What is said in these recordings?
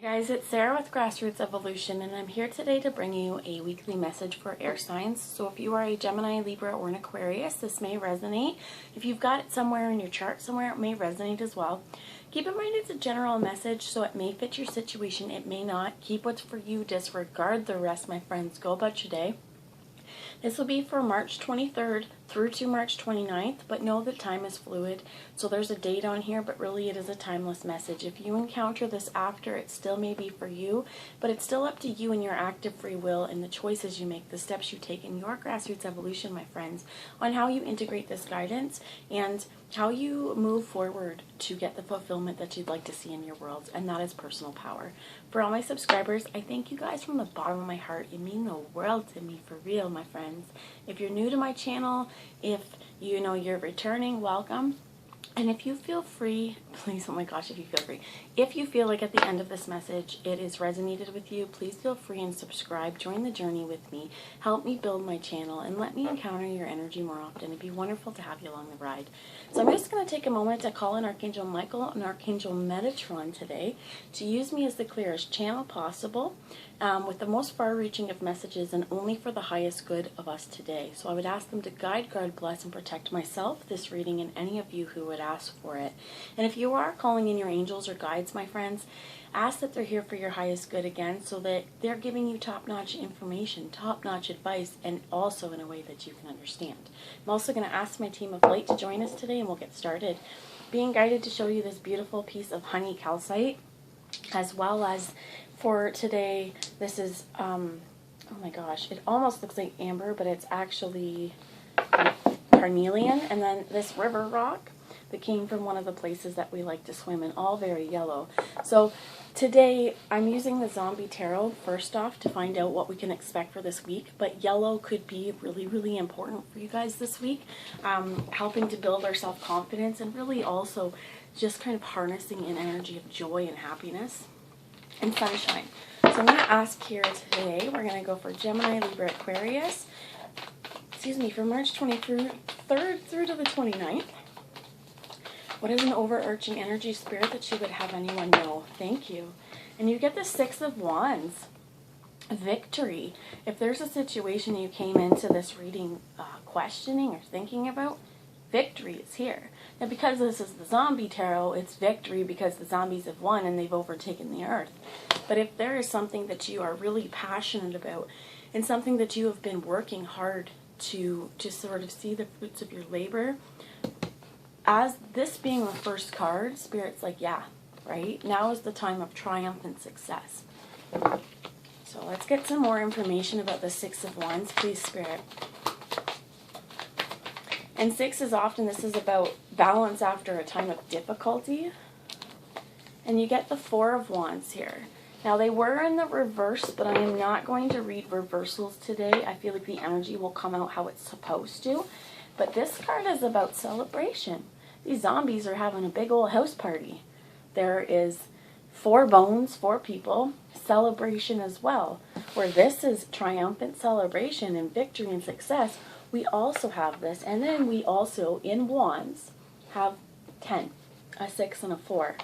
Guys, it's Sarah with Grassroots Evolution, and I'm here today to bring you a weekly message for air signs. So if you are a Gemini, Libra, or an Aquarius, this may resonate. If you've got it somewhere in your chart somewhere, it may resonate as well. Keep in mind it's a general message, so it may fit your situation, it may not. Keep what's for you, disregard the rest, my friends. Go about your day. This will be for March 23rd through to March 29th, but know that time is fluid. So there's a date on here, but really it is a timeless message. If you encounter this after, it still may be for you, but it's still up to you and your active free will and the choices you make, the steps you take in your grassroots evolution, my friends, on how you integrate this guidance and how you move forward to get the fulfillment that you'd like to see in your world, and that is personal power. For all my subscribers, I thank you guys from the bottom of my heart. You mean the world to me, for real, my friends. If you're new to my channel, if you know you're returning, welcome. And if you feel free, please, oh my gosh, if you feel free, if you feel like at the end of this message it is resonated with you, please feel free and subscribe. Join the journey with me. Help me build my channel and let me encounter your energy more often. It'd be wonderful to have you along the ride. So I'm just going to take a moment to call in Archangel Michael and Archangel Metatron today to use me as the clearest channel possible, with the most far-reaching of messages and only for the highest good of us today. So I would ask them to guide, guard, bless, and protect myself, this reading, and any of you who would ask for it. And if you are calling in your angels or guides, my friends, ask that they're here for your highest good again, so that they're giving you top-notch information, top-notch advice, and also in a way that you can understand. I'm also going to ask my team of light to join us today, and we'll get started. Being guided to show you this beautiful piece of honey calcite, as well as for today, this is, oh my gosh, it almost looks like amber, but it's actually carnelian, and then this river rock that came from one of the places that we like to swim in, all very yellow. So today I'm using the Zombie Tarot first off to find out what we can expect for this week, but yellow could be really, really important for you guys this week, helping to build our self-confidence and really also just kind of harnessing an energy of joy and happiness and sunshine. So I'm going to ask here today, we're going to go for Gemini, Libra, Aquarius, for March 23rd through to the 29th. What is an overarching energy, spirit, that you would have anyone know? Thank you. And you get the Six of Wands. Victory. If there's a situation you came into this reading questioning or thinking about, victory is here. Now, because this is the Zombie Tarot, it's victory because the zombies have won and they've overtaken the earth. But if there is something that you are really passionate about and something that you have been working hard to sort of see the fruits of your labor, as this being the first card, Spirit's like, yeah, right? Now is the time of triumphant success. So let's get some more information about the Six of Wands, please, Spirit. And six is often, this is about balance after a time of difficulty. And you get the Four of Wands here. Now, they were in the reverse, but I am not going to read reversals today. I feel like the energy will come out how it's supposed to. But this card is about celebration. These zombies are having a big old house party. There is 4 bones, 4 people, celebration as well. Where this is triumphant celebration and victory and success, we also have this. And then we also, in Wands, have 10, a 6 and a 4.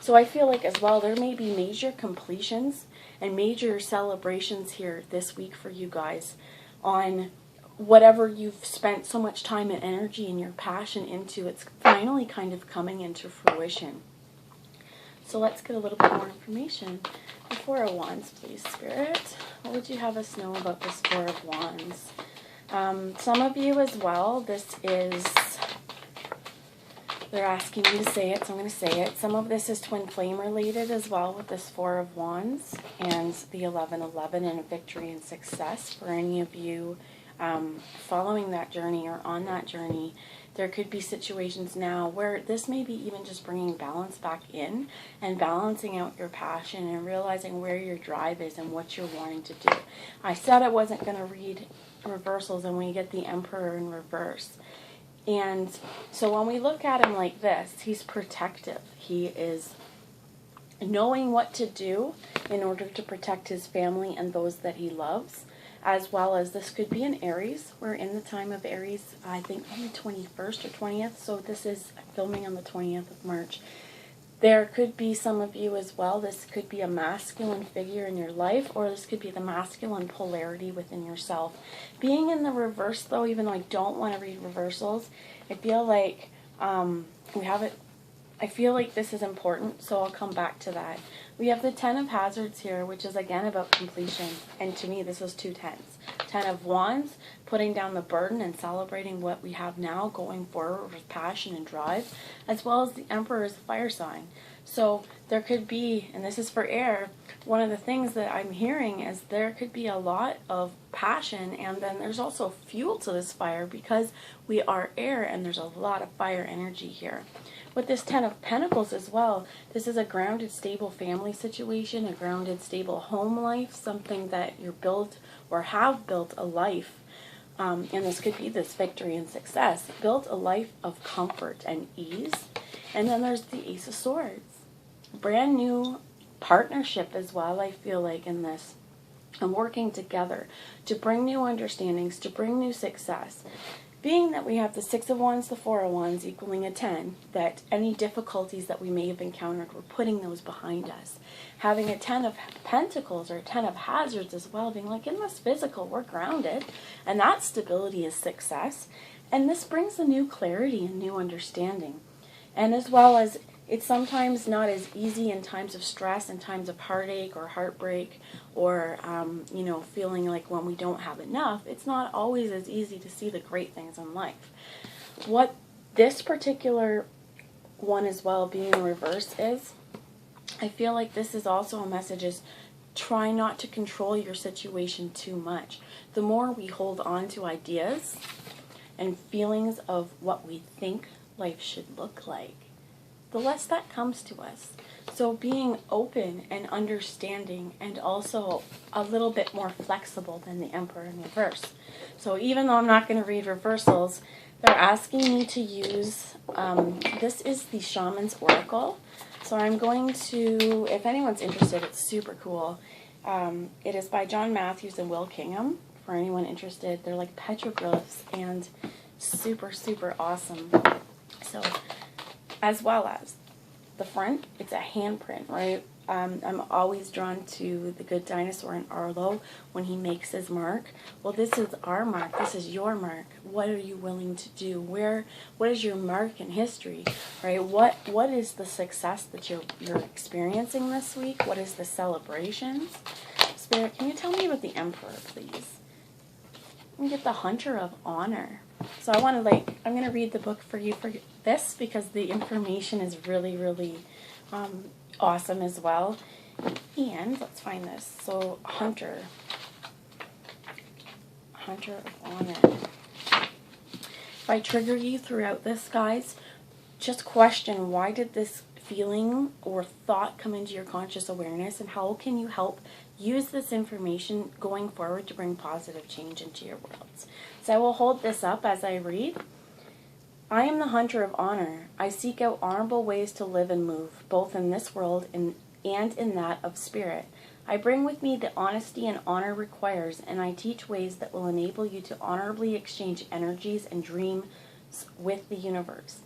So I feel like as well there may be major completions and major celebrations here this week for you guys on whatever you've spent so much time and energy and your passion into. It's finally kind of coming into fruition. So let's get a little bit more information. The Four of Wands, please, Spirit. What would you have us know about this Four of Wands? Some of you as well, this is, they're asking me to say it, so I'm going to say it. Some of this is twin flame related as well with this Four of Wands and the 1111 and victory and success. For any of you following that journey or on that journey, there could be situations now where this may be even just bringing balance back in and balancing out your passion and realizing where your drive is and what you're wanting to do. I said I wasn't going to read reversals, and we get the Emperor in reverse. And so when we look at him like this, he's protective. He is knowing what to do in order to protect his family and those that he loves, as well as this could be an Aries. We're in the time of Aries, I think on the 21st or 20th, so this is filming on the 20th of March. There could be some of you as well. This could be a masculine figure in your life, or this could be the masculine polarity within yourself. Being in the reverse, though, even though I don't want to read reversals, I feel like we have it. I feel like this is important, so I'll come back to that. We have the Ten of Hazards here, which is again about completion. And to me, this is 2 tens. 10 of Wands, putting down the burden and celebrating what we have now, going forward with passion and drive, as well as the Emperor is a fire sign. So there could be, and this is for air, one of the things that I'm hearing is there could be a lot of passion, and then there's also fuel to this fire because we are air and there's a lot of fire energy here. With this Ten of Pentacles as well, this is a grounded, stable family situation, a grounded, stable home life, something that you're built or have built a life, and this could be this victory and success, built a life of comfort and ease. And then there's the Ace of Swords. Brand new partnership as well, I feel like, in this. And working together to bring new understandings, to bring new success. Being that we have the Six of Wands, the Four of Wands equaling a 10, that any difficulties that we may have encountered, we're putting those behind us. Having a 10 of Pentacles or a 10 of Hazards as well, being like, in this physical, we're grounded, and that stability is success. And this brings a new clarity and new understanding. And as well as it's sometimes not as easy in times of stress, in times of heartache or heartbreak, or, feeling like when we don't have enough, it's not always as easy to see the great things in life. What this particular one as well, being in reverse, is, I feel like this is also a message is try not to control your situation too much. The more we hold on to ideas and feelings of what we think life should look like, the less that comes to us. So being open and understanding, and also a little bit more flexible than the Emperor in reverse. So even though I'm not going to read reversals, they're asking me to use, this is the Shaman's Oracle. So I'm going to, if anyone's interested, it's super cool. It is by John Matthews and Will Kingham. For anyone interested, they're like petroglyphs and super, super awesome. So, as well as the front, it's a handprint, right? I'm always drawn to the Good Dinosaur in Arlo when he makes his mark. Well, this is our mark. This is your mark. What are you willing to do? What is your mark in history, right? What is the success that you're experiencing this week? What is the celebrations? Spirit, can you tell me about the Emperor, please? Let me get the Hunter of Honor. So I want to, I'm going to read the book for you for this because the information is really, really awesome as well. And let's find this. So Hunter of Honor. If I trigger you throughout this, guys, just question, why did this feeling or thought come into your conscious awareness, and how can you help use this information going forward to bring positive change into your worlds? So I will hold this up as I read. I am the Hunter of Honor. I seek out honorable ways to live and move, both in this world and in that of spirit. I bring with me the honesty and honor requires, and I teach ways that will enable you to honorably exchange energies and dreams with the universe.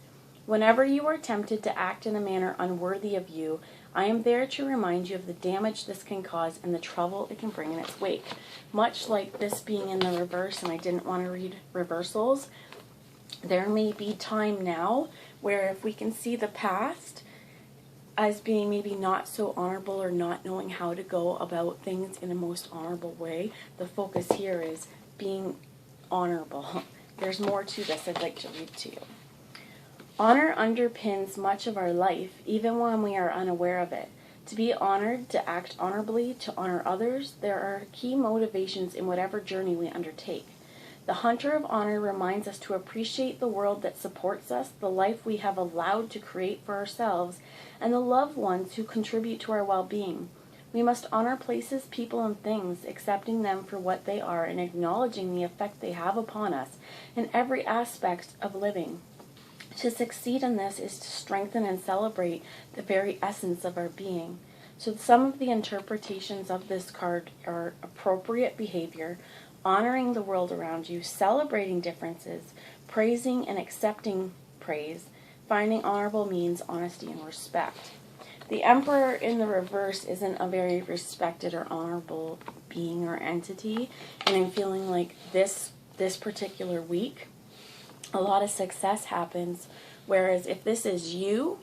Whenever you are tempted to act in a manner unworthy of you, I am there to remind you of the damage this can cause and the trouble it can bring in its wake. Much like this being in the reverse, and I didn't want to read reversals, there may be time now where if we can see the past as being maybe not so honorable or not knowing how to go about things in a most honorable way, the focus here is being honorable. There's more to this I'd like to read to you. Honor underpins much of our life, even when we are unaware of it. To be honored, to act honorably, to honor others, there are key motivations in whatever journey we undertake. The Hunter of Honor reminds us to appreciate the world that supports us, the life we have allowed to create for ourselves, and the loved ones who contribute to our well-being. We must honor places, people, and things, accepting them for what they are and acknowledging the effect they have upon us in every aspect of living. To succeed in this is to strengthen and celebrate the very essence of our being. So some of the interpretations of this card are appropriate behavior, honoring the world around you, celebrating differences, praising and accepting praise, finding honorable means, honesty, and respect. The Emperor in the reverse isn't a very respected or honorable being or entity, and I'm feeling like this particular week, a lot of success happens, whereas if this is you,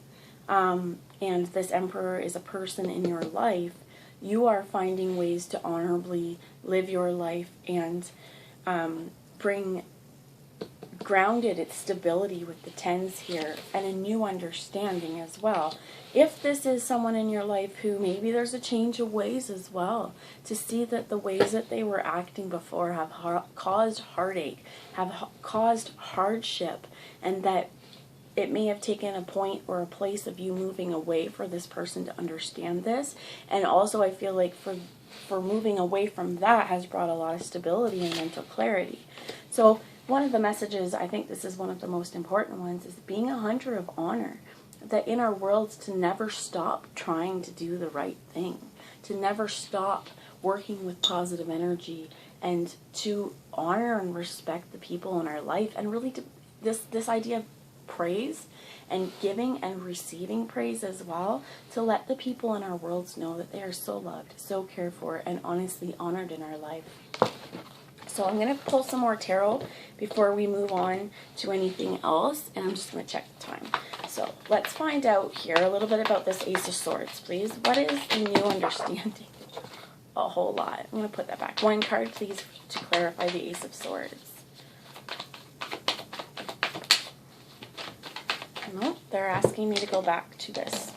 and this Emperor is a person in your life, you are finding ways to honorably live your life and bring grounded its stability with the tens here, and a new understanding as well. If this is someone in your life who maybe there's a change of ways as well, to see that the ways that they were acting before have caused heartache, have caused hardship, and that it may have taken a point or a place of you moving away for this person to understand this. And also I feel like for moving away from that has brought a lot of stability and mental clarity. So one of the messages, I think this is one of the most important ones, is being a hunter of honor. That in our worlds, to never stop trying to do the right thing, to never stop working with positive energy, and to honor and respect the people in our life, and really to this idea of praise and giving and receiving praise as well, to let the people in our worlds know that they are so loved, so cared for, and honestly honored in our life. So I'm going to pull some more tarot before we move on to anything else, and I'm just going to check the time. So let's find out here a little bit about this Ace of Swords, please. What is the new understanding? A whole lot. I'm going to put that back. One card, please, to clarify the Ace of Swords. No, they're asking me to go back to this.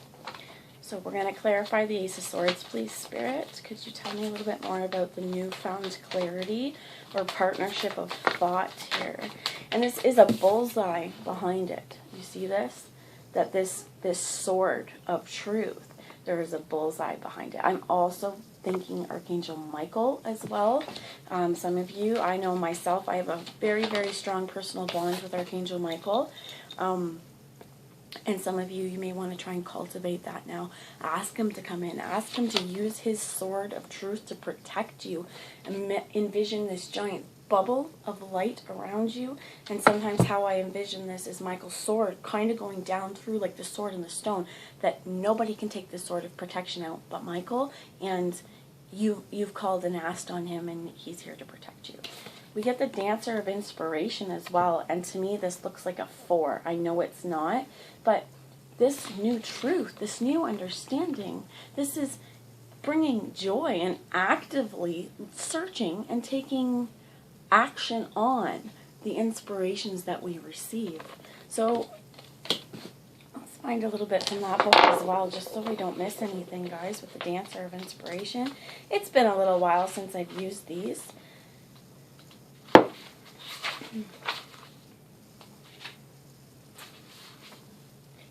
So we're going to clarify the Ace of Swords, please, Spirit. Could you tell me a little bit more about the newfound clarity or partnership of thought here? And this is a bullseye behind it. You see this? That this sword of truth, there is a bullseye behind it. I'm also thinking Archangel Michael as well. Some of you, I know myself, I have a very, very strong personal bond with Archangel Michael. And some of you, you may want to try and cultivate that now. Ask him to come in. Ask him to use his sword of truth to protect you. And envision this giant bubble of light around you. And sometimes how I envision this is Michael's sword kind of going down through like the sword in the stone. That nobody can take this sword of protection out but Michael. And you've called and asked on him, and he's here to protect you. We get the Dancer of Inspiration as well, and to me this looks like a 4. I know it's not, but this new truth, this new understanding, this is bringing joy and actively searching and taking action on the inspirations that we receive. So let's find a little bit from that book as well, just so we don't miss anything, guys, with the Dancer of Inspiration. It's been a little while since I've used these.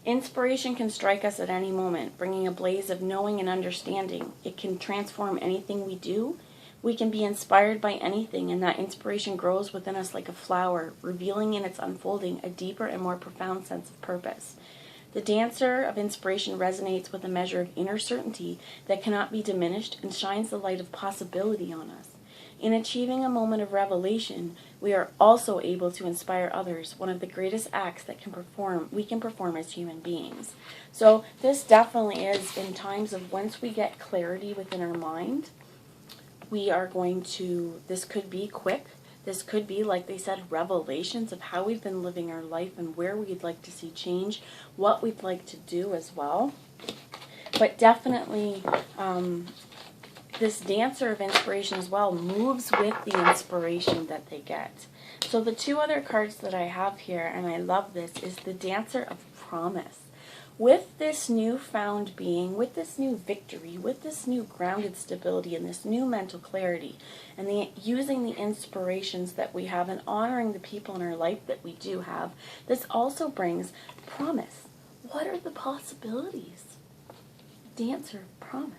Inspiration can strike us at any moment, bringing a blaze of knowing and understanding. It can transform anything we do. We can be inspired by anything, and that inspiration grows within us like a flower, revealing in its unfolding a deeper and more profound sense of purpose. The Dancer of Inspiration resonates with a measure of inner certainty that cannot be diminished and shines the light of possibility on us. In achieving a moment of revelation, we are also able to inspire others, one of the greatest acts that we can perform as human beings. So this definitely is in times of once we get clarity within our mind, we are going to, this could be quick, this could be, like they said, revelations of how we've been living our life and where we'd like to see change, what we'd like to do as well. But definitely, this Dancer of Inspiration as well moves with the inspiration that they get. So the two other cards that I have here, and I love this, is the Dancer of Promise. With this newfound being, with this new victory, with this new grounded stability and this new mental clarity, and using the inspirations that we have and honoring the people in our life that we do have, this also brings promise. What are the possibilities? Dancer of Promise.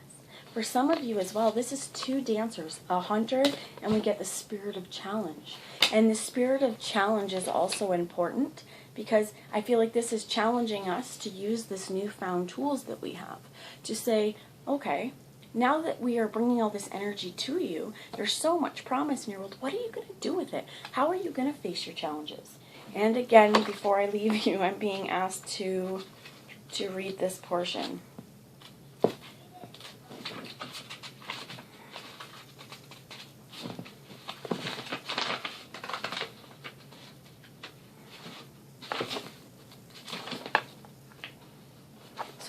For some of you as well, this is two dancers, a hunter, and we get the spirit of challenge. And the spirit of challenge is also important because I feel like this is challenging us to use this newfound tools that we have to say, okay, now that we are bringing all this energy to you, there's so much promise in your world. What are you going to do with it? How are you going to face your challenges? And again, before I leave you, I'm being asked to read this portion.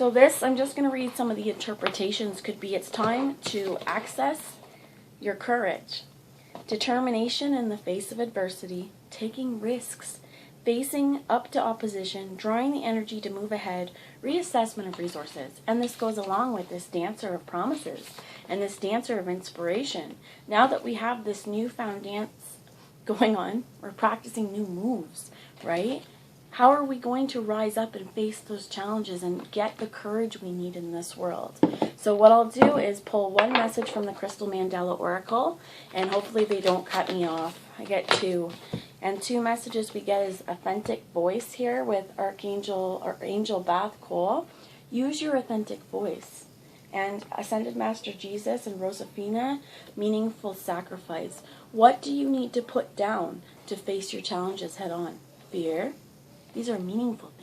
So this, I'm just going to read some of the interpretations. Could be it's time to access your courage, determination in the face of adversity, taking risks, facing up to opposition, drawing the energy to move ahead, reassessment of resources. And this goes along with this dancer of promises and this dancer of inspiration. Now that we have this newfound dance going on, we're practicing new moves, right? How are we going to rise up and face those challenges and get the courage we need in this world? So what I'll do is pull one message from the Crystal Mandela Oracle, and hopefully they don't cut me off. I get two. And two messages we get is authentic voice here with Archangel or Angel Bath Cole. Use your authentic voice. And Ascended Master Jesus and Rosefina, meaningful sacrifice. What do you need to put down to face your challenges head on? Fear? These are meaningful things.